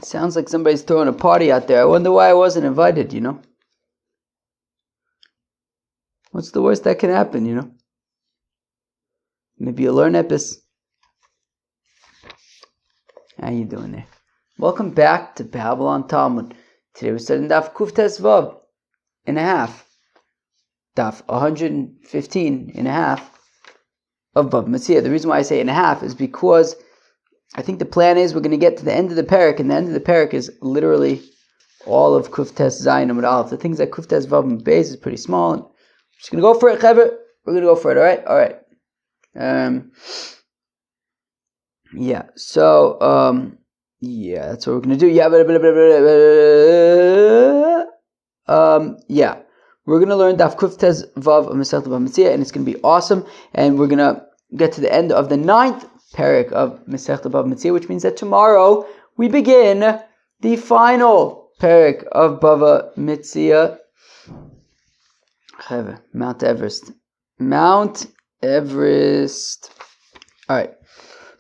Sounds like somebody's throwing a party out there. I wonder why I wasn't invited, What's the worst that can happen, Maybe you'll learn epis. How you doing there? Welcome back to Babylon Talmud. Today we're studying Daf Kuftes Vav and a half. Daf 115 and a half of BavaMetzia. The reason why I say and a half is because I think the plan is we're going to get to the end of the parak, and the end of the parak is literally all of Kuftes Zayin and Aleph. The things that Kuftes Vav and Beis is pretty small. I'm just going to go for it, Chaver. We're going to go for it, alright? Yeah, so, that's what we're going to do. We're going to learn Daf Kuftes Vav of Masechet BavaMetzia, and it's going to be awesome. And we're going to get to the end of the 9th parak of Masechet BavaMetzia, which means that tomorrow we begin the final parak of BavaMetzia. Mount Everest. Alright.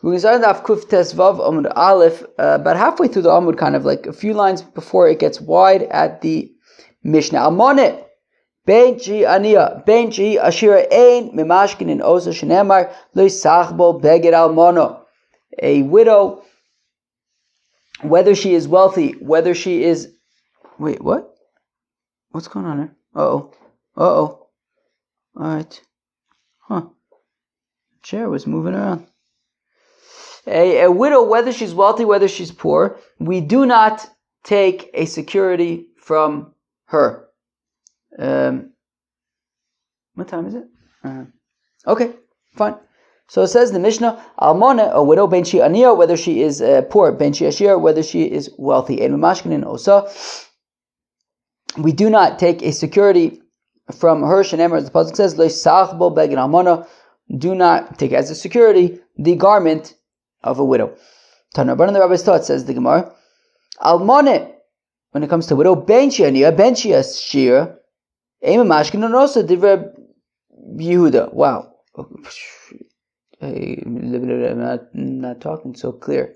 We're going to start off Kuftes Vav Amud Aleph, about halfway through the Amud, kind of like a few lines before it gets wide at the Mishnah. Almonet Benchi Aniya Benchi Ashira Ein Mimashkin in Osa Shenemar Lo Sachbo Beged Almono. A widow, whether she is wealthy, whether she is... Wait, what? What's going on here? Uh-oh. Alright. Chair was moving around. A widow, whether she's wealthy, whether she's poor, we do not take a security from her. What time is it? Okay, fine. So it says the Mishnah, Almona, a widow, ben she aniya, whether she is poor, ben she ashir, whether she is wealthy, and mamashkin osa. We do not take a security from her. Shenemar, as the pasuk says, lo sachbo beged almona. Do not take as a security the garment of a widow. Tana Rabbanan, the Rabbi's thought, says the Gemara, Almone, when it comes to widow, ben she aniya, ben she ashir, ema mashkin osa divrei Yehuda. Wow. I'm not talking so clear.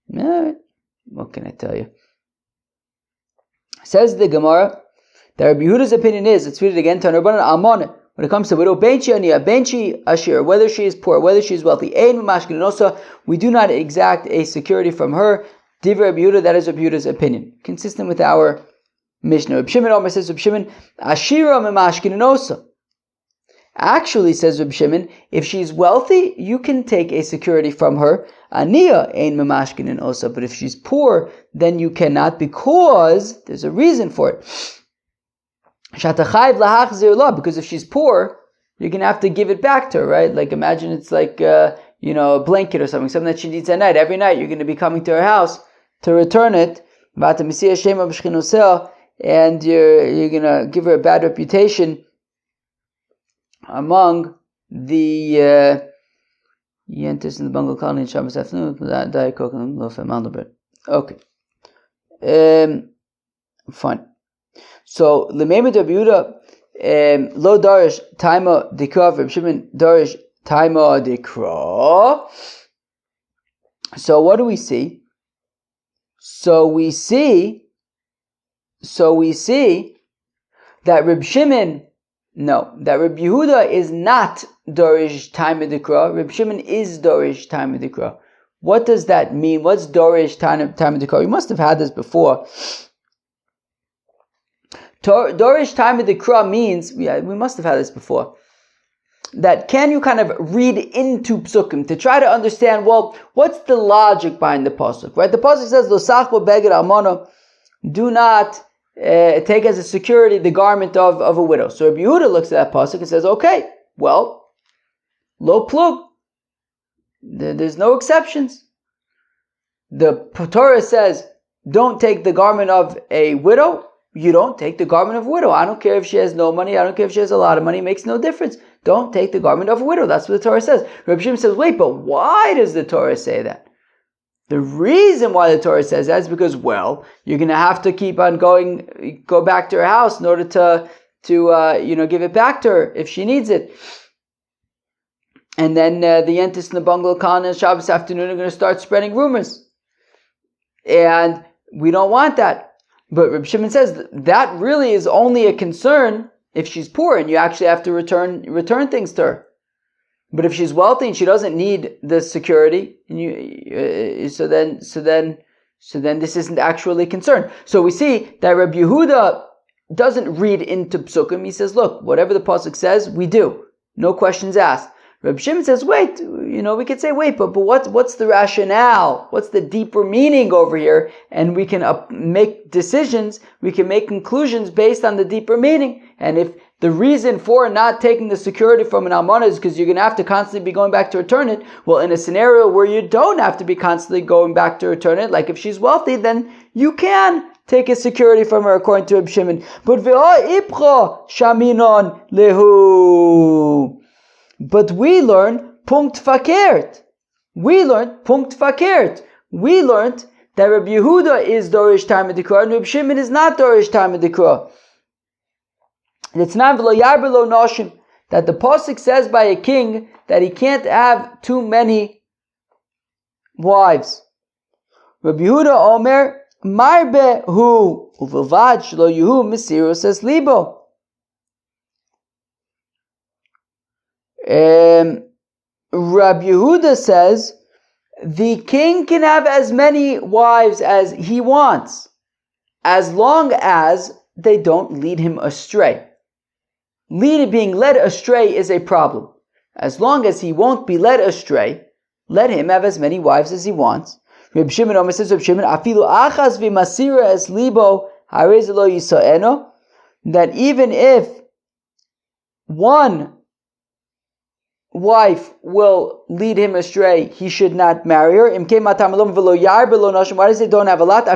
What can I tell you? Says the Gemara that Rabbi Yehuda's opinion is, let's read it again, Tana Rabbanan Almon, when it comes to widow, Benchi Aniya, Benchi Ashir, whether she is poor, whether she is wealthy, Ein Mashkin Osa, we do not exact a security from her. Divrei Rabbi Yehuda, that is Rabbi Yehuda's opinion, consistent with our Mishnah. Rabbi Shimon Omer says, Rabbi Shimon, Ashira Mimashkin Osa. Actually, says Rabbi Shimon, if she's wealthy, you can take a security from her. Aniya ein mamashkin in osa. But if she's poor, then you cannot, because there's a reason for it. Because if she's poor, you're going to have to give it back to her, right? Like imagine it's like a blanket or something that she needs at night. Every night you're going to be coming to her house to return it. And you're going to give her a bad reputation among the Yentis in the Bengal colony in Shabbos afternoon, Diet Coke and loaf and Mandelbread. Okay. Fine. So, Lemeimet Rabbi Yehuda, Lo Darish Taima Dikra, Rabbi Shimon Darish Taima Dikra. So, what do we see? So we see that Rabbi Shimon, that Rabbi Yehuda is not Dorish Time Dikra. Rabbi Shimon is Dorish Time Dikra. What does that mean? What's Dorish Time Dikra? We must have had this before. Dorish Time Dikra means, we must have had this before, that can you kind of read into psukim to try to understand, well, what's the logic behind the pasuk, right? The pasuk says, Lo sachbo beged almana, do not take as a security the garment of a widow. So Rabbi Yehuda looks at that pasuk and says, okay, well, lo plug. There's no exceptions. The Torah says, don't take the garment of a widow. You don't take the garment of a widow. I don't care if she has no money. I don't care if she has a lot of money. It makes no difference. Don't take the garment of a widow. That's what the Torah says. Rabbi Shimon says, wait, but why does the Torah say that? The reason why the Torah says that is because, well, you're going to have to keep on go back to her house in order to give it back to her if she needs it. And then the Yentis and the Bungalow Khan and Shabbos afternoon are going to start spreading rumors. And we don't want that. But Reb Shimon says that really is only a concern if she's poor and you actually have to return things to her. But if she's wealthy and she doesn't need the security, so then this isn't actually a concern. So we see that Reb Yehuda doesn't read into psukim. He says, look, whatever the pasuk says, we do. No questions asked. Reb Shimon says, wait, we could say wait, but what's the rationale? What's the deeper meaning over here? And we can make decisions, we can make conclusions based on the deeper meaning. And if the reason for not taking the security from an almana is because you're going to have to constantly be going back to return it, well, in a scenario where you don't have to be constantly going back to return it, like if she's wealthy, then you can take a security from her, according to Reb Shimon. But ve'ha ipcha shaminon lehu. But we learn punkt fakert. We learned that Rabbi Yehuda is Dorish Time of Dikra and Rabbi Shimon is not Dorish Time of Dikra. It's not v'lo yarbe lo noshim, that the pasuk says by a king that he can't have too many wives. Rabbi Yehuda Omer marbe hu uvilvad shlo yuhu misirus es libo. Rabbi Yehuda says the king can have as many wives as he wants, as long as they don't lead him astray. Being led astray is a problem. As long as he won't be led astray, let him have as many wives as he wants. Reb Shimon Omer says, Reb Shimon, afilu achas v'masira es libo harei lo yisaeno, that even if one wife will lead him astray, he should not marry her. Why does it don't have a lot?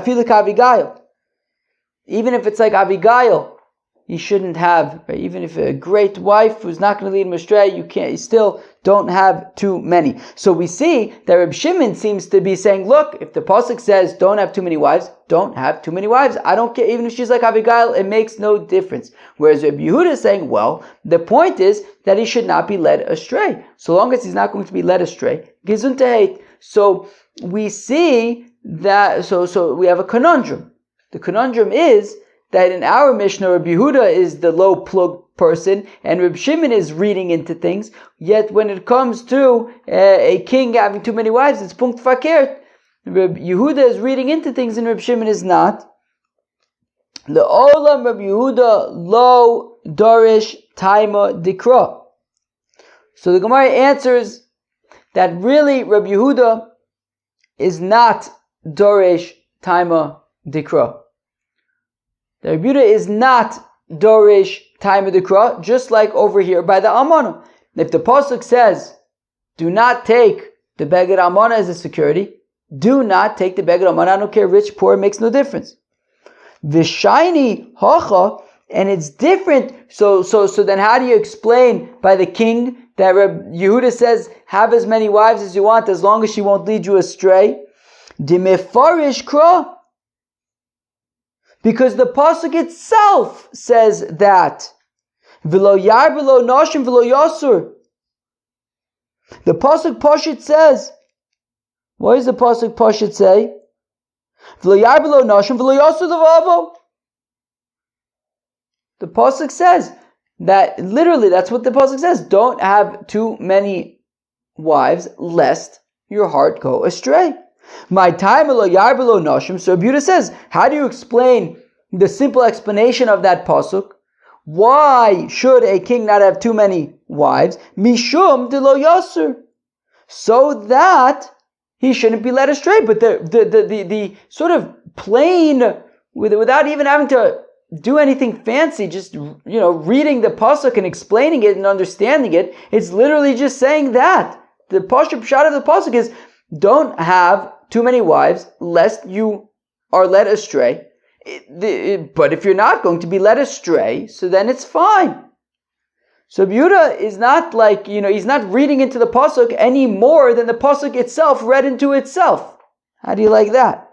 Even if it's like Abigail, he shouldn't have. Right? Even if a great wife who's not going to lead him astray, you still don't have too many. So we see that Reb Shimon seems to be saying, look, if the pasuk says don't have too many wives, don't have too many wives. I don't care, even if she's like Abigail, it makes no difference. Whereas Reb Yehuda is saying, well, the point is that he should not be led astray. So long as he's not going to be led astray, gezuntheit. So we see that, so we have a conundrum. The conundrum is that in our Mishnah, Reb Yehuda is the low plug person, and Reb Shimon is reading into things. Yet when it comes to a king having too many wives, it's punkt fakert. Reb Yehuda is reading into things, and Reb Shimon is not. The olam Reb Yehuda lo dorish taima dikra. So the Gemara answers that really Reb Yehuda is not dorish taima dikra. The Reb Yehuda is not dorish taima dikra, just like over here by the almana. If the pasuk says, do not take the beged almana as a security, do not take the beged almana. I don't care, rich, poor, it makes no difference. V'shayni hacha, and it's different. So then how do you explain by the king that Reb Yehuda says, have as many wives as you want, as long as she won't lead you astray? Dimefarish kra. Because the pasuk itself says that. V'lo yar v'lo noshim v'lo yasur. The pasuk pashit says. What does the pasuk pashit say? V'lo yar v'lo noshim v'lo yasur l'vavo. The pasuk says that literally. That's what the pasuk says. Don't have too many wives, lest your heart go astray. My time lo yar below noshim. So Reb Yehuda says, how do you explain the simple explanation of that pasuk? Why should a king not have too many wives? Mishum de lo yasur, so that he shouldn't be led astray. But the sort of plain, without even having to do anything fancy, just reading the pasuk and explaining it and understanding it, it's literally just saying that the pasuk pshat of the pasuk is, don't have too many wives, lest you are led astray. But if you're not going to be led astray, so then it's fine. So Yehuda is not like, he's not reading into the pasuk any more than the pasuk itself read into itself. How do you like that?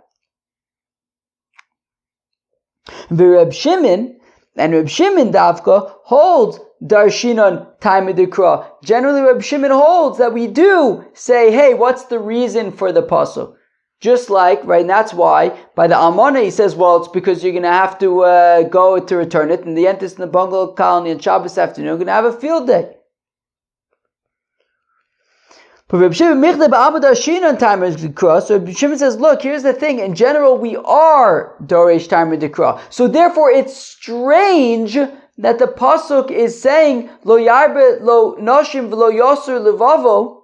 Reb Shimon Davka holds Darshinon time of Dikra. Generally, Reb Shimon holds that we do say, hey, what's the reason for the pasuk? Just like, right, and that's why by the Almana he says, well, it's because you're going to have to go to return it, and the Entis in the bungalow colony on Shabbos afternoon, you're going to have a field day. But Reb Shimon says, look, here's the thing, in general we are Doresh Timer Dekra. So therefore it's strange that the Pasuk is saying, Lo Yarbe Lo Noshim V'Lo Yosur Levavo.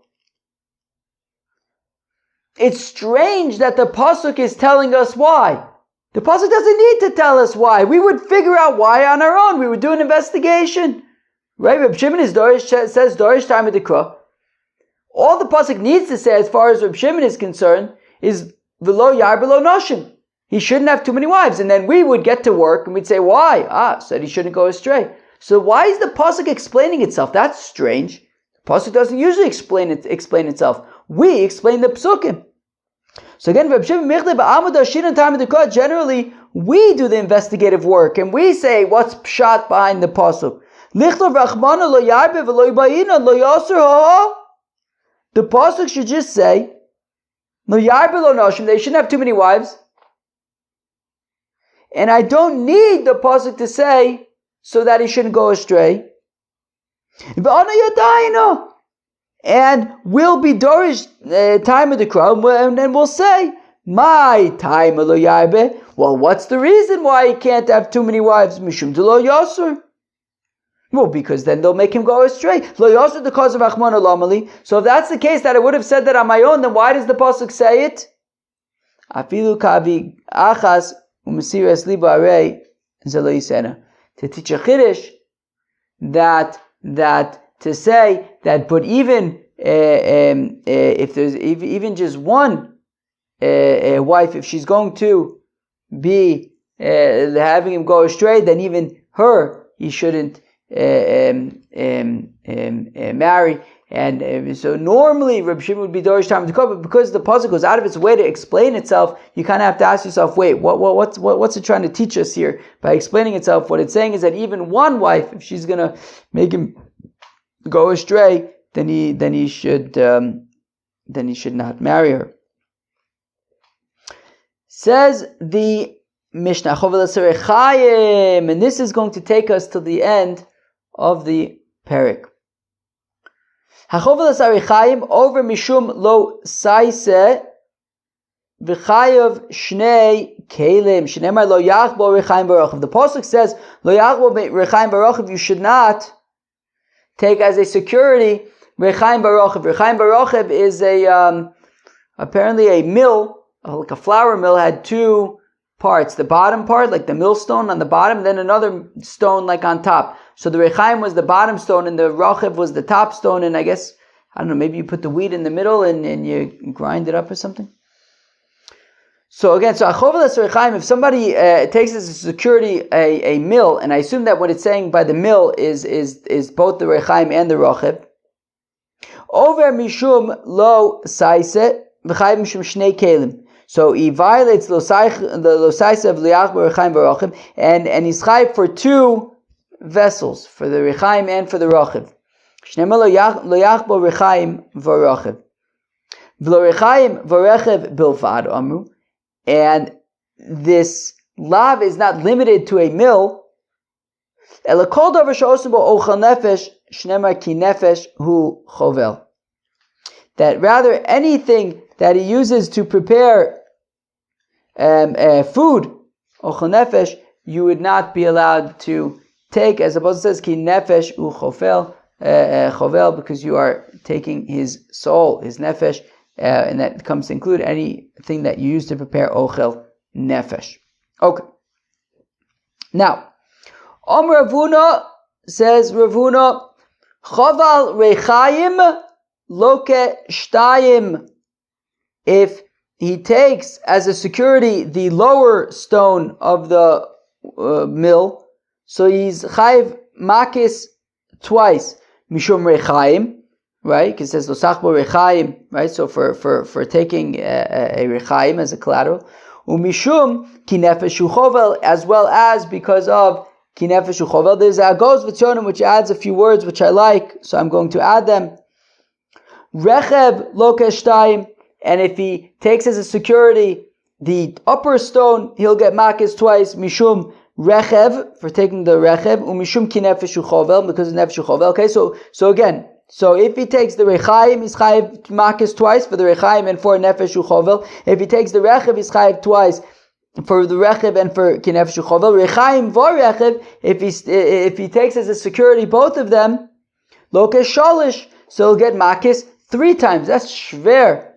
It's strange that the Pasuk is telling us why. The Pasuk doesn't need to tell us why. We would figure out why on our own. We would do an investigation. Right? Reb Shimon says Dorish Time of Dekra. All the Pasuk needs to say as far as Reb Shimon is concerned is V'lo Yar B'lo Noshim. He shouldn't have too many wives. And then we would get to work and we'd say, why? Said he shouldn't go astray. So why is the Pasuk explaining itself? That's strange. The Pasuk doesn't usually explain itself. We explain the Psukim. So again, generally, we do the investigative work and we say what's pshat behind the pasuk. The pasuk should just say, they shouldn't have too many wives. And I don't need the pasuk to say so that he shouldn't go astray. And we'll be Dorish time of the crowd, and then we'll say, my time of lo yarbe. Well, what's the reason why he can't have too many wives? Mishum de lo yosur. Well, because then they'll make him go astray. Lo yosur the cause of Achman Olamali. So if that's the case, that I would have said that on my own, then why does the pasuk say it? Afilu kavi achas umesiras liba arei zelo yisena. To teach a chiddush that to say that, but even if there's even just one wife, if she's going to be having him go astray, then even her he shouldn't marry. And so normally Reb Shimon would be Dorish Time to cover, but because the pasuk goes out of its way to explain itself, you kind of have to ask yourself, wait, what's it trying to teach us here by explaining itself? What it's saying is that even one wife, if she's going to make him go astray, then he should not marry her. Says the Mishnah, and this is going to take us to the end of the parak. Over mishum lo saise v'chayav shnei kelim shneimar lo yachbo rechaim barochav. The pasuk says lo yachbo rechaim barochav. You should not take as a security rechaim barochav. Rechaim barochav is apparently a mill, like a flour mill, had two parts. The bottom part, like the millstone on the bottom, then another stone like on top. So the rechaim was the bottom stone and the rochav was the top stone, and I guess, I don't know, maybe you put the wheat in the middle and you grind it up or something. So again, so achovelas rechaim, if somebody takes as a security a mill, and I assume that what it's saying by the mill is both the rechaim and the rochav. Over mishum lo saise v'chaim mishum shnei kelim. So he violates the lo saise of liach b'rechaim v'rochav, and he's chayv for two vessels, for the rechaim and for the rochav. Shnema lo yach bo rechaim v'rochav. V'lo rechaim v'rochav bilvad amru. And this lav is not limited to a mill. Ela kol davar she'osim bo ochel nefesh shnemar ki nefesh hu chovel. That rather anything that he uses to prepare food, ochel nefesh, you would not be allowed to take, as the Pasuk says, ki nefesh u chovel, because you are taking his soul, his nefesh, and that comes to include anything that you use to prepare ochel nefesh. Okay. Now, Ravuna says, Ravuna, choval rechaim loke shtayim. If he takes as a security the lower stone of the mill, so he's chayiv makis twice. Mishum rechaim, right? Because it says losachbo rechaim, right? So for taking a rechaim as a collateral, umishum ki nefesh uchovel, as well as because of ki nefesh uchovel. There's agos v'tzonim which adds a few words which I like, so I'm going to add them. Rechev lo keshtayim, and if he takes as a security the upper stone, he'll get makis twice, mishum rechev, for taking the rechev, umishum ki nefesh uchovel, because of nefesh uchovel. Okay, so again, so if he takes the rechaim, he's chayiv makis twice for the rechaim and for nefesh uchovel. If he takes the rechev, he's chayiv twice for the rechev and for ki nefesh uchovel. Rechaim vor rechev, if he takes as a security both of them, lokesh shalish, so he'll get makis 3 times. That's shver.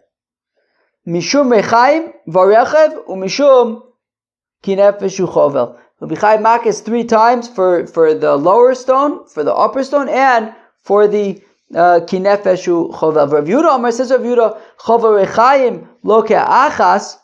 Mishum rechaim varechev umishum ki nefesh uchovel. He'll be chayiv makis 3 times for the lower stone, for the upper stone, and for the ki nefesh uchovel. Rav Yehuda Amar, says Rav Yehuda, chova rechaim lo ke'achas.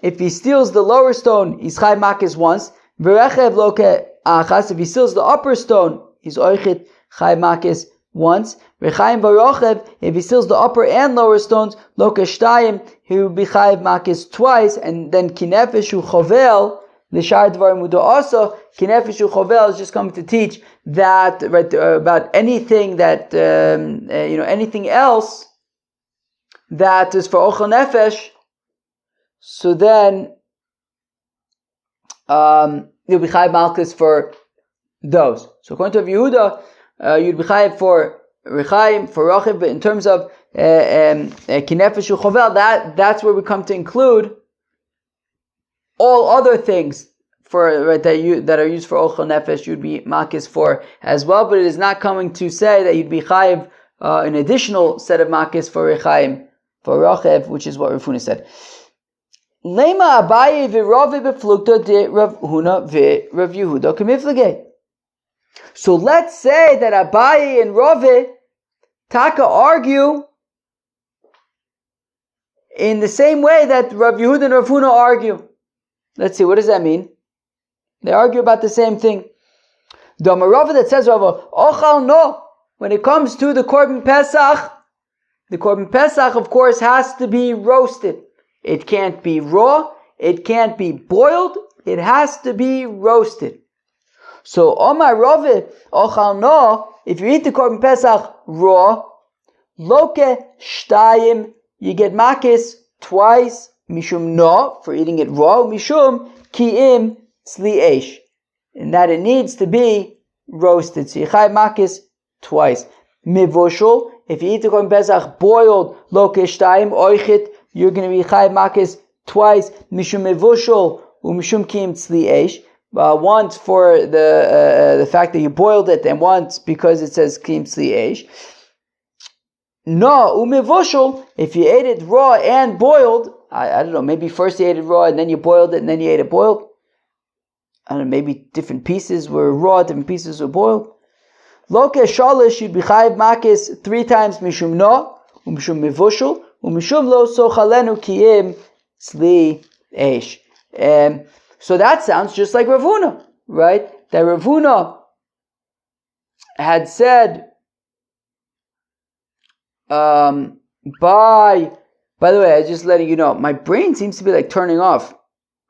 If he steals the lower stone, he's chayiv makis once. Varechev lo ke'achas. If he steals the upper stone, he's oichet chayiv makis once. Rechaim varochev, if he steals the upper and lower stones, lo keshtayim, he will be chayiv makis twice, and then ki nefesh uchovel, l'shar dvarim udo also, ki nefesh uchovel is just coming to teach that, right, about anything that, anything else that is for ochel nefesh, so then, you'll be chayiv makis for those. So according to Rav Yehuda, you'd be chayiv for rechaim, for rochiv, but in terms of ki nefesh uchovel, that's where we come to include all other things for, right, that are used for ochel nefesh, you'd be makis for as well. But it is not coming to say that you'd be chayiv an additional set of makis for rechaim, for rochiv, which is what Rav Huna said. Lema Abaye v'Ravi b'flukta de Rav Huna v'Rav Yehuda k'miflegei. So let's say that Abaye and Ravi Taka argue in the same way that Rav Yehuda and Rav Huna argue. Let's see, what does that mean? They argue about the same thing. The Rav that says Rav Ochal no, when it comes to the Korban Pesach of course has to be roasted. It can't be raw, it can't be boiled, it has to be roasted. So, Omar Ravi, Ochal no, if you eat the Korban Pesach raw, Loke Shtayim, you get makis twice, Mishum no, for eating it raw, Mishum Ki'im Tzli Eish, and that it needs to be roasted. So you chayiv makis twice. Mivushul, if you eat the Korban Pesach boiled, Loke Shtayim, Oichit, you're going to be chayiv makis twice, Mishum Mivushul, Mishum Ki'im Tzli Eish. Once for the fact that you boiled it, and once because it says Kim Tzli Eish. No, umevoshel, if you ate it raw and boiled, I don't know, maybe first you ate it raw and then you boiled it and then you ate it boiled. I don't know, maybe different pieces were raw, different pieces were boiled. Loke shalish, you'd be chayiv makis 3 times mishum no, umishum mevoshel, umishum lo sochalenu Kim Tzli Eish. So that sounds just like Rav Huna, right? That Rav Huna had said, by the way, I was just letting you know, my brain seems to be like turning off.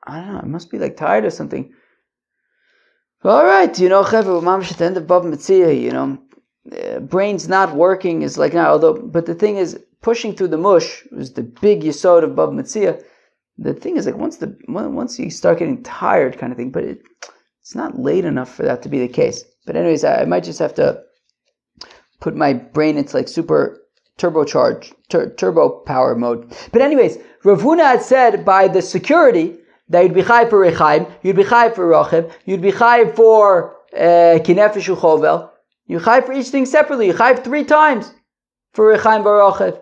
I don't know, I must be like tired or something. Alright, Chevra, mamash at the end of BavaMetzia, brain's not working is like now, but the thing is, pushing through the mush was the big yesod of BavaMetzia. The thing is, like, once you start getting tired kind of thing, but it's not late enough for that to be the case. But anyways, I might just have to put my brain into like super turbocharged, turbo power mode. But anyways, Rav Huna had said by the security that you'd be chayiv for rechaim, you'd be chayiv for rochiv, you'd be chayiv for ki nefesh uchovel. You chayiv for each thing separately. You chayiv 3 times for rechaim varochiv.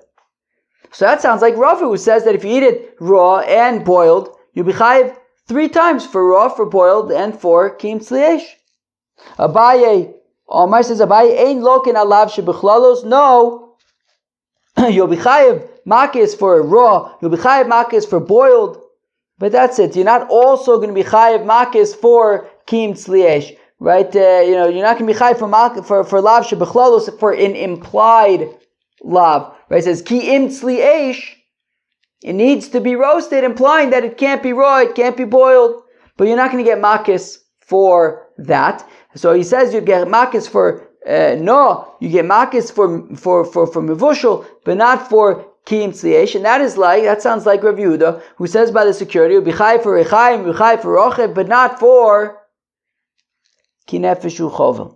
So that sounds like Rav, who says that if you eat it raw and boiled, you'll be chayiv 3 times for raw, for boiled, and for kim tzli eish. Abaye, Omar says, Abaye, ein loken alav shebechlalos. No, you'll be chayiv makis for raw, you'll be chayiv makis for boiled, but that's it. You're not also going to be chayiv makis for kim tzli eish, right? You're not going to be chayiv for lav shebechlalos for an implied lav. Right, it says ki im tzli eish. It needs to be roasted, implying that it can't be raw, it can't be boiled. But you're not going to get makis for that. So he says you get makis for no, you get makis for mevushel, but not for Kiyim Tzliesh, and that sounds like Rav Yehuda, who says by the security, Ubichai for Rechaim, Ubichai for Rochev, but not for Ki Nefesh Uchovel.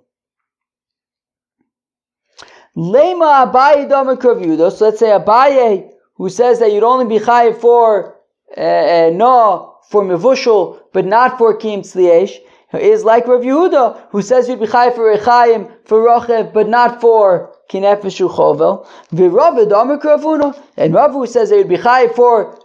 Lema Abaye Domek Rav Yehuda, so let's say Abaye, who says that you'd only be chayiv for for mevushal, but not for kiyim tzliesh, is like Rav Yehuda, who says you'd be chayiv for rechaim, for rochev, but not for kinefesh uchovel. V'Rav Domek Rav Huna, and Rav who says that you'd be chayiv for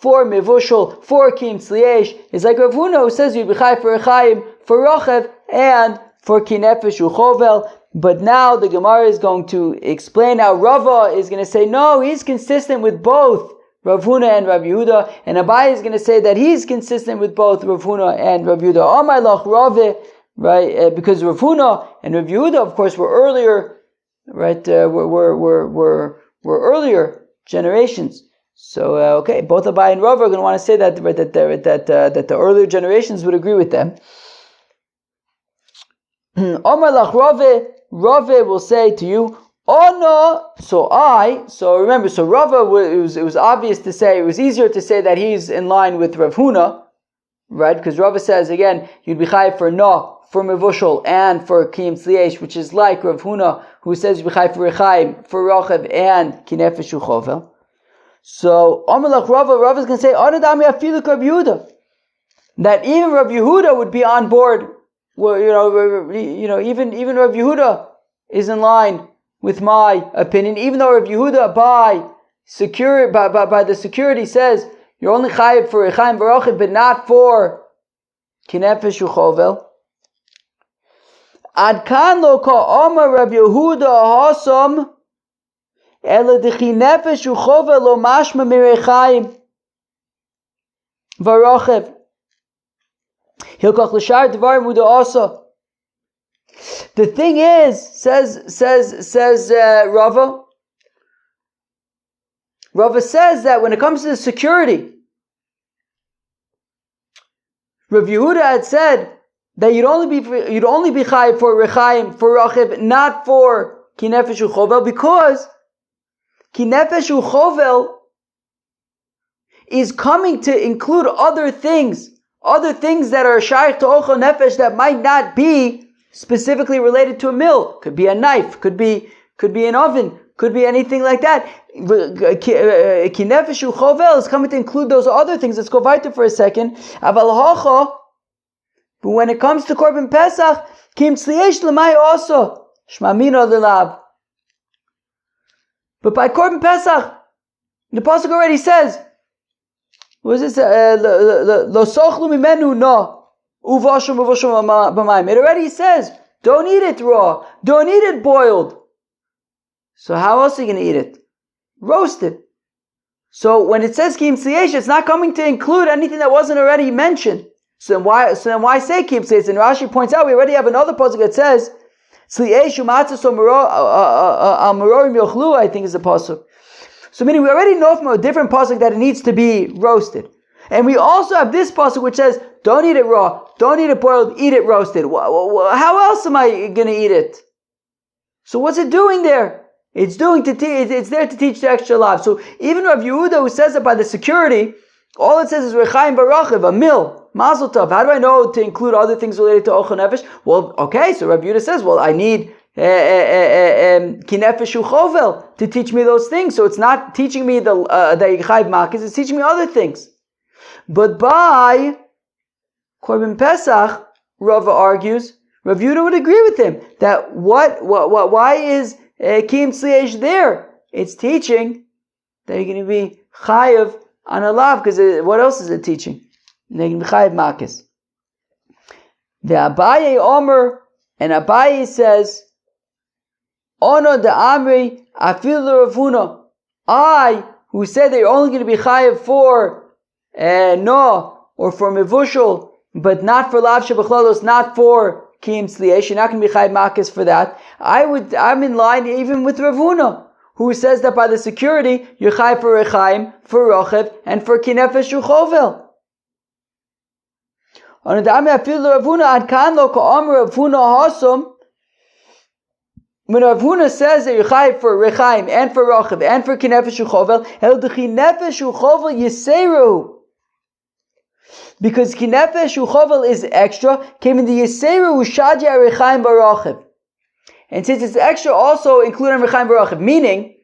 mevushal, for kiyim tzliesh, is like Rav Huna, who says you'd be chayiv for rechaim, for rochev, and for kinefesh uchovel. But now the Gemara is going to explain how Rava is going to say, no, he's consistent with both Rav Huna and Rav Yehuda, and Abaye is going to say that he's consistent with both Rav Huna and Rav Yehuda. Amar lach Rava, right? Because Rav Huna and Rav Yehuda, of course, were earlier, right? Were earlier generations. So okay, both Abaye and Rava are going to want to say that the earlier generations would agree with them. Amar lach Rava will say to you, oh no, so remember, so Rava, it was obvious to say, it was easier to say that he's in line with Rav Huna, right? Because Rava says, again, you'd be chayiv for mevushal, and for kiyim tzliesh, which is like Rav Huna, who says you'd be chayiv for rechaim, for rochev, and kinefesh uchovel. So, Amar lach Rava is going to say, Anadami afiluk Rav Yehuda, that even Rav Yehuda would be on board. Well, even Rav Yehuda is in line with my opinion. Even though Rav Yehuda by the security says you're only chayiv for rechaim barochim, but not for kinefesh uchovel. Ad kan lo ka'amar Rav Yehuda hasam ela dechi nefesh uchovel lo mashma mirechaim barochim. The thing is, says Rava says that when it comes to the security, Rav Yehuda had said that you'd only be chayiv for rechaim, for rochev, not for kinefesh uchovel, because kinefesh uchovel is coming to include other things that are shaykh to ochel nefesh that might not be specifically related to a mill. Could be a knife, could be an oven, could be anything like that. Ki nefesh uchovel is coming to include those other things. Let's go weiter for a second. Aval hocha, but when it comes to Korban Pesach, kim tzliesh l'may also shmamino l'lav. But by Korban Pesach, the pasuk already says, what is this? Lo sochlu mimenu no uvashum b'mayim. It already says, don't eat it raw, don't eat it boiled. So how else are you going to eat it? Roasted. So when it says kim tzliesh, it's not coming to include anything that wasn't already mentioned. So then why say kim tzliesh? And Rashi points out we already have another pasuk that says tzliesh umatzah al merorim yochlu, I think is the pasuk. So meaning we already know from a different pasuk that it needs to be roasted. And we also have this pasuk which says, don't eat it raw, don't eat it boiled, eat it roasted. How else am I going to eat it? So what's it doing there? It's there to teach the extra life. So even Rav Yehuda, who says it by the security, all it says is rechaim barachiv, a mill, mazel tov. How do I know to include other things related to ochel nefesh? Well, okay, so Rav Yehuda says, well, I need kinefesh uchovel to teach me those things. So it's not teaching me the yichayv makis, it's teaching me other things. But by Korban Pesach, Rava argues, Rav Yehuda would agree with him that why is kiyim tzliesh there? It's teaching that you're going to be chayiv on a lav, because what else is it teaching? You're going to be chayiv makis. The Abaye Omer, and Abaye says, Ono de Amri afil Rav Huna. I, who said that you're only going to be chayiv for or for mevushal, but not for lav shebachlalos, not for kiyim tzliesh. You're not going to be chayiv makis for that. I'm in line even with Rav Huna, who says that by the security you're chayiv for rechaim, for rochev, and for kinefesh uchovel. Ono de Amri afil Rav Huna ad kan lo ka'amr Rav Huna hasum. when Rav Huna says that you're chayiv for rechaim and for rochav and for kinefesh uchovel, el dechinefesh uchovel yiseru. Because kinefesh uchovel is extra, came in the yiseru ushadya rechaim barochav. And since it's extra, also include on rechaim barochav, meaning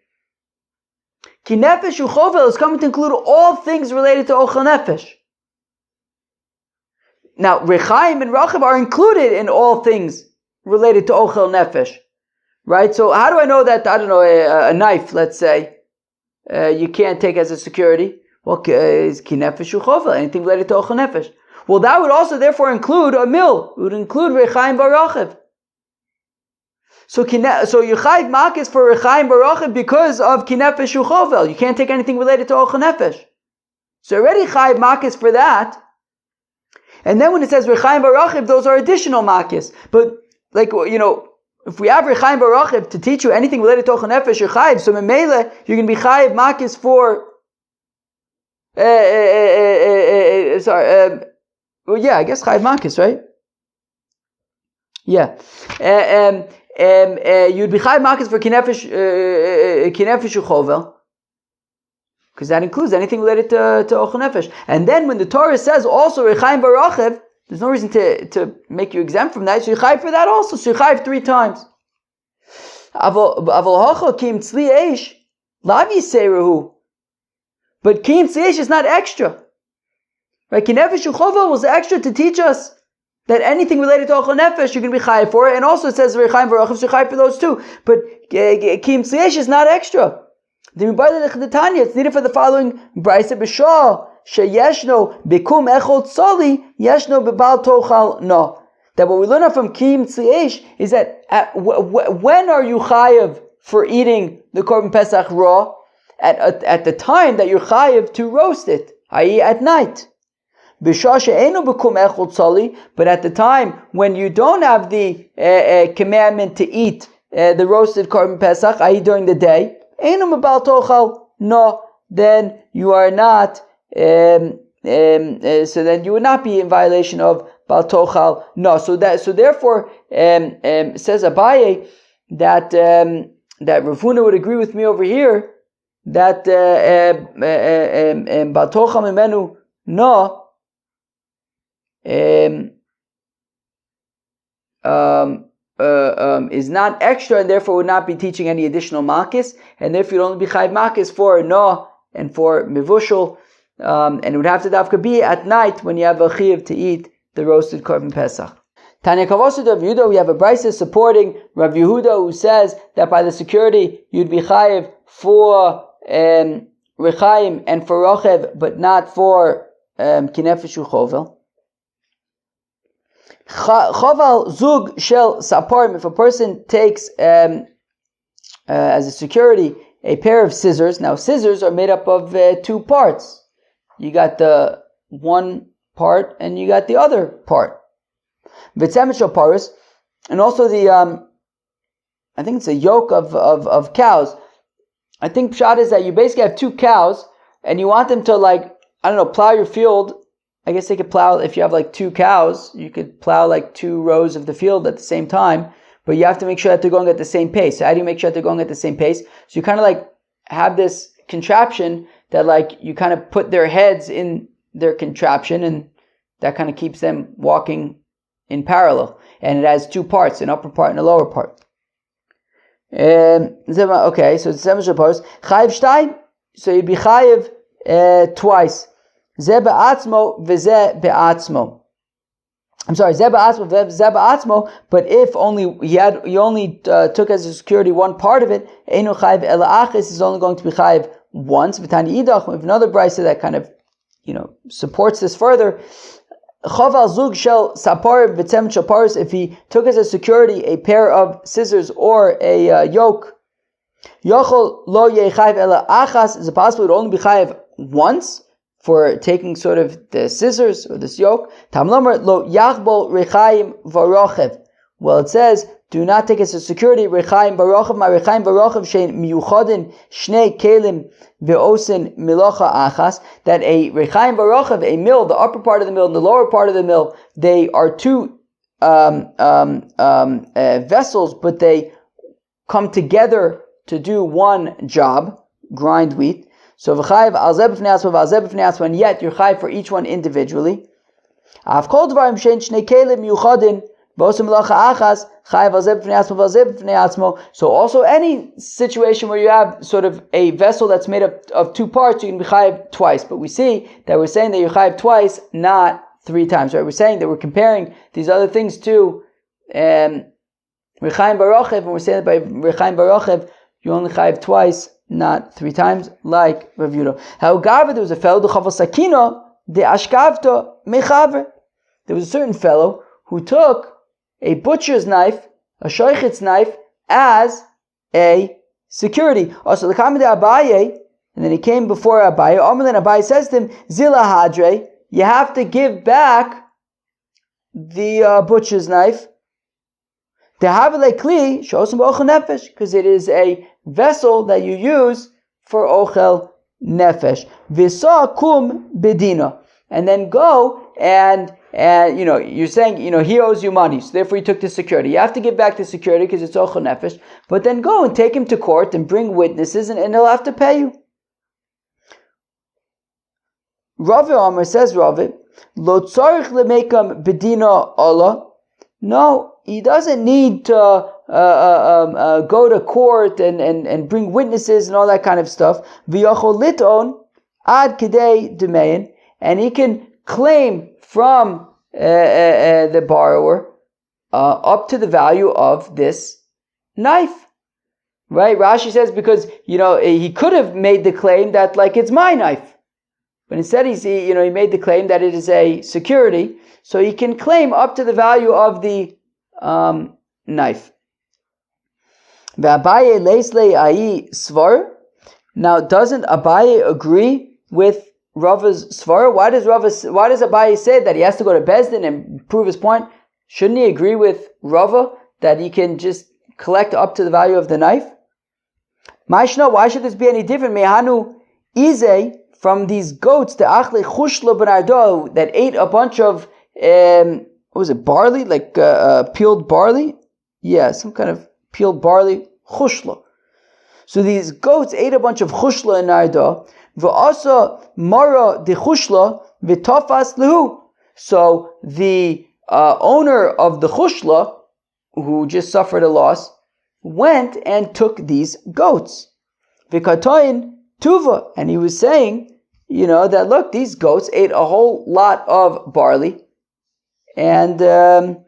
kinefesh uchovel is coming to include all things related to ochel nefesh. Now, rechaim and rochav are included in all things related to ochel nefesh. Right? So how do I know that, I don't know, a knife, let's say, you can't take as a security? Well, is kinefesh uchovel, anything related to ochel nefesh. Well, that would also therefore include a mill. It would include rechaim barochav. So you chayiv makis for rechaim barochav because of kinefesh uchovel. You can't take anything related to ochel nefesh. So already chayiv makis for that. And then when it says rechaim barochav, those are additional makis. But like, if we have rechaim barochav to teach you anything related to ochel nefesh, you're chayiv. So memele, you're going to be chayiv makis for well, yeah, I guess chayiv makis, right? Yeah. You'd be chayiv makis for kinefesh uchovel, because that includes anything related to ochel nefesh. And then when the Torah says also rechaim barochav, there's no reason to make you exempt from that. So you chayiv for that also. So you chayiv 3 times. Aval hochel kim tzli eish lav yiseruhu. But kim tzli eish is not extra. Right? Kinefesh uchovel was extra to teach us that anything related to ochel nefesh you're going to be chayiv for, and also it says rechaim barochav, so chayiv for those too. But kim tzli eish is not extra. It's needed for the following brayse b'shah sheyeshno bikum echol tzoli yeshno bebal tochal no. That what we learn from kim tzli eish is that when are you chayiv for eating the korban pesach raw? At the time that you're chayiv to roast it, i.e. at night. B'shah she'enu bikum echol tzoli, but at the time when you don't have the commandment to eat the roasted korban pesach, i.e. during the day, enu bebal tochal no, then you are not. So then you would not be in violation of Bal Tochal. No. So therefore, says Abaye that Rav Huna would agree with me over here that Bal Tochal Mimenu no is not extra, and therefore would not be teaching any additional makis, and therefore you'd only be chayiv makis for no and for mivushal. And it would have to dafka be at night when you have a chiyuv to eat the roasted korban pesach. Tanya Kavosud of Yehuda, we have a brayse supporting Rav Yehuda who says that by the security you'd be chayiv for rechaim and for rochev, but not for kinefesh uchovel. Choval zug shel saparim, if a person takes as a security a pair of scissors. Now scissors are made up of 2 parts. You got the one part and you got the other part. V'tzemet paris, and also the I think it's a yoke of cows. I think pshat is that you basically have 2 cows and you want them to plow your field. I guess they could plow, if you have 2 cows, you could plow 2 rows of the field at the same time, but you have to make sure that they're going at the same pace. So how do you make sure that they're going at the same pace? So you kind of have this contraption that you kind of put their heads in their contraption, and that kind of keeps them walking in parallel. And it has 2 parts, an upper part and a lower part. Okay, so it's 7 parts. Chayiv shtayim, so you'd be chayiv twice. Ze be'atzmo v'ze be'atzmo. I'm sorry, ze be'atzmo v'ze be'atzmo. But if only you only took as a security one part of it, einu chayiv ela achis, is only going to be chayiv once. V'tani idach, we have another brayse that kind of supports this further. Choval zug shel sapar v'tzem chaparis, if he took as a security a pair of scissors or a yoke, yochol lo yechayiv ela achas, is it possible it would only be chayiv once for taking sort of the scissors or this yoke? Tamlomer lo yachbol rechaim varochev. Well, it says, do not take as a security rechaim varochev, ma rechaim varochev shein miyuchodin shnei kelim ve'osin milocha achas, that a rechaim varochev, a mill, the upper part of the mill and the lower part of the mill, they are 2 vessels, but they come together to do one job, grind wheat. So v'chayiv al zeh b'fnei atzmo v'al zeh b'fnei atzmo, and yet you're chayiv for each one individually. Av kol dvarim shein shnei kelim miyuchadin v'osem melacha achas chayiv al zeh b'fnei atzmo v'al zeh b'fnei atzmo. So also any situation where you have sort of a vessel that's made of two parts, you can be chayiv twice. But we see that we're saying that you're chayiv twice, not 3 times. Right? We're saying that we're comparing these other things to Rechaim Barochev, and we're saying that by Rechaim Barochev you only chayiv twice, not 3 times, like Rav Yehuda. However, there was a fellow, the Chaval Sakino, the Ashkavta Mechaver. There was a certain fellow who took a butcher's knife, a shoichet's knife, as a security. Also, the Kamid Abaye, and then he came before Abaye. Then Abaye says to him, Zila Hadre, you have to give back the butcher's knife. Because it is a vessel that you use for ochel nefesh. V'sa kum bedina, and then go and you're saying he owes you money, so therefore you took the security. You have to give back the security because it's ochel nefesh. But then go and take him to court and bring witnesses, and he'll have to pay you. Rav Amar says, Rav, lo tzarich lemekam bedina Allah. No, he doesn't need to go to court and bring witnesses and all that kind of stuff. V'yachol liton ad kedei demein, and he can claim from the borrower up to the value of this knife. Right? Rashi says because he could have made the claim that like it's my knife, but instead he made the claim that it is a security. So he can claim up to the value of the knife. Now, doesn't Abaye agree with Rava's svara? Why does Abaye say that he has to go to Bezdin and prove his point? Shouldn't he agree with Rava that he can just collect up to the value of the knife? Maishna, why should this be any different? Mehanu Ize, from these goats, the achle chushla benardo, that ate a bunch of what was it, barley, like peeled barley? Yeah, some kind of peeled barley, chushla. So these goats ate a bunch of chushla in nardo. V'asa mara de chushla v'tafas lehu. So the owner of the chushla, who just suffered a loss, went and took these goats. V'katoin tuva, and he was saying, that look, these goats ate a whole lot of barley. And V'amar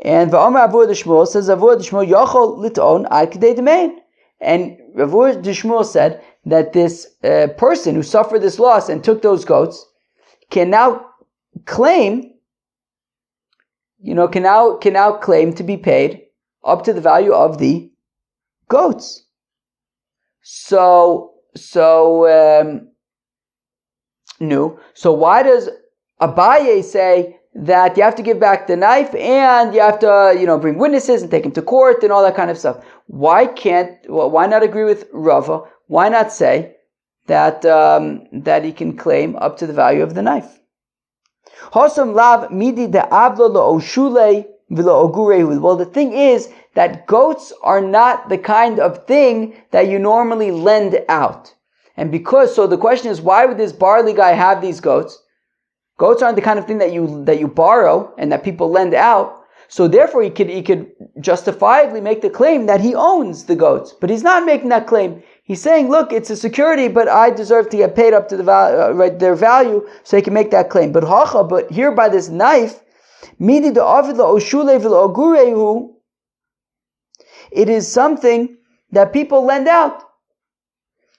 Avur D'Shmuel says, Avur D'Shmuel Yochol Liton Ad Kedei Demein. And Avur D'Shmuel said that this person who suffered this loss and took those goats can now claim, can now claim to be paid up to the value of the goats. So why does Abaye say that you have to give back the knife and you have to, bring witnesses and take him to court and all that kind of stuff? Why not agree with Rava? Why not say that he can claim up to the value of the knife? Hosam lav midi de avlo lo oshule v'lo ogurehu. Well, the thing is that goats are not the kind of thing that you normally lend out. And so the question is, why would this barley guy have these goats? Goats aren't the kind of thing that you borrow and that people lend out. So therefore he could justifiably make the claim that he owns the goats. But he's not making that claim. He's saying, look, it's a security, but I deserve to get paid up to their value, so he can make that claim. But here by this knife, it is something that people lend out.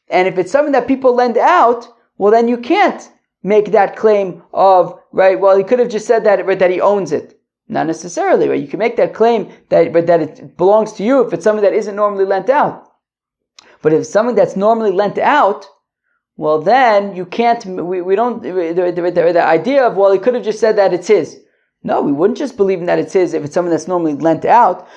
And if it's something that people lend out, well then you can't make that claim of, right, well he could have just said that he owns it. Not necessarily, right? You can make that claim that it belongs to you if it's something that isn't normally lent out. But if it's something that's normally lent out, well then you can't, we don't, the idea of, well he could have just said that it's his. No, we wouldn't just believe in that it's his if it's something that's normally lent out.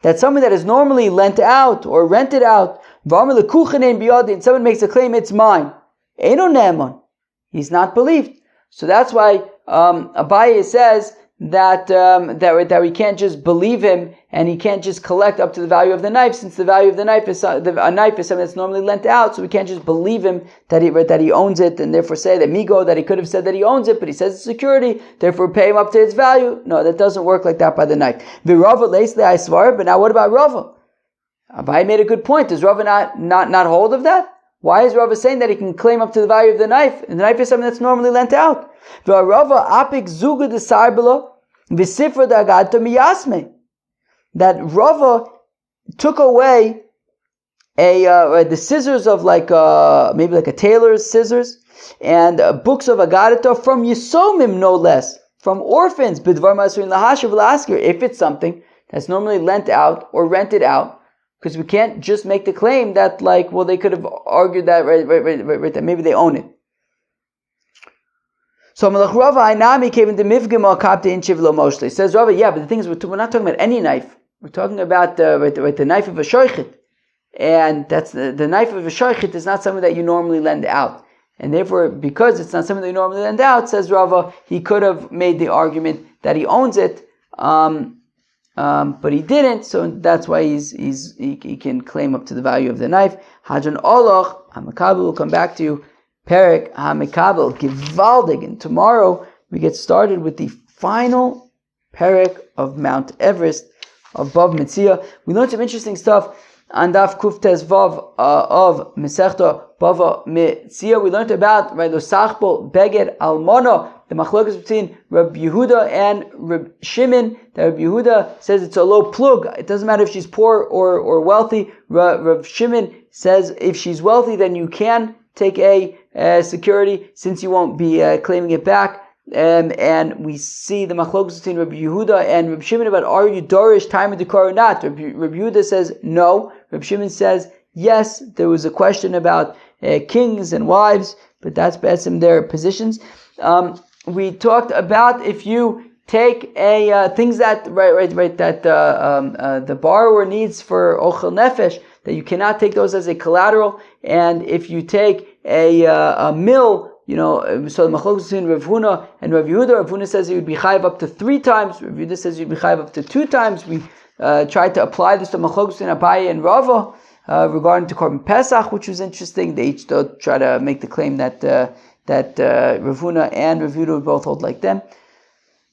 That's something that is normally lent out or rented out. Someone makes a claim, it's mine. He's not believed. So that's why Abaye says that we can't just believe him and he can't just collect up to the value of the knife, since the value of the knife is a knife is something that's normally lent out, so we can't just believe him that he owns it and therefore say that migo, that he could have said that he owns it, but he says it's security, therefore pay him up to its value. No, that doesn't work like that by the knife. But now what about Rava? Abai made a good point. Does Rava not hold of that? Why is Rava saying that he can claim up to the value of the knife? And the knife is something that's normally lent out. That Rava took away the scissors of maybe like a tailor's scissors and books of Agadita from Yisomim, no less, from orphans. If it's something that's normally lent out or rented out, because we can't just make the claim that they could have argued that that maybe they own it. So Melech Rava Ainami came into Mifgim al Kapte in Shivlo Moshe. Says Rava, yeah, but the thing is, we're not talking about any knife. We're talking about the knife of a shoichet, and that's the knife of a shoichet is not something that you normally lend out, and therefore, because it's not something that you normally lend out, says Rava, he could have made the argument that he owns it, but he didn't, so that's why he can claim up to the value of the knife. Hajan Oloch Hamakabel will come back to you. Perek Hamikabel Givaldig, and tomorrow we get started with the final Perek of Mount Everest of BavaMetzia. We learned some interesting stuff on Daf Kuf Tes Vav of Masechta BavaMetzia. We learned about Losachbol Beged Almono, the machlokas between Reb Yehuda and Reb Shimon. That Reb Yehuda says it's a low plug. It doesn't matter if she's poor or wealthy. Reb Shimon says if she's wealthy, then you can take a security, since you won't be claiming it back. And we see the machlokas between Rabbi Yehuda and Rabbi Shimon about are you dorish time of the car or not. Rabbi Yehuda says no. Rabbi Shimon says yes. There was a question about kings and wives, but that's based on their positions. We talked about if you take things that the borrower needs for ochel nefesh, that you cannot take those as a collateral, and if you take a mill, so the machlokes between Rav Huna and Rav Yehuda. Rav Huna says you would be chayiv up to 3 times. Rav Yehuda says you'd be chayiv up to 2 times. We tried to apply this to machlokes between Abaye and Rava regarding to Korban Pesach, which was interesting. They each try to make the claim that Rav Huna and Rav Yehuda would both hold like them.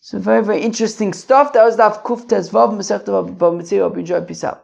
So very, very interesting stuff. That was Daf Kuf Tes Vav Masechta BavaMetzia. Hope you enjoyed. Peace out.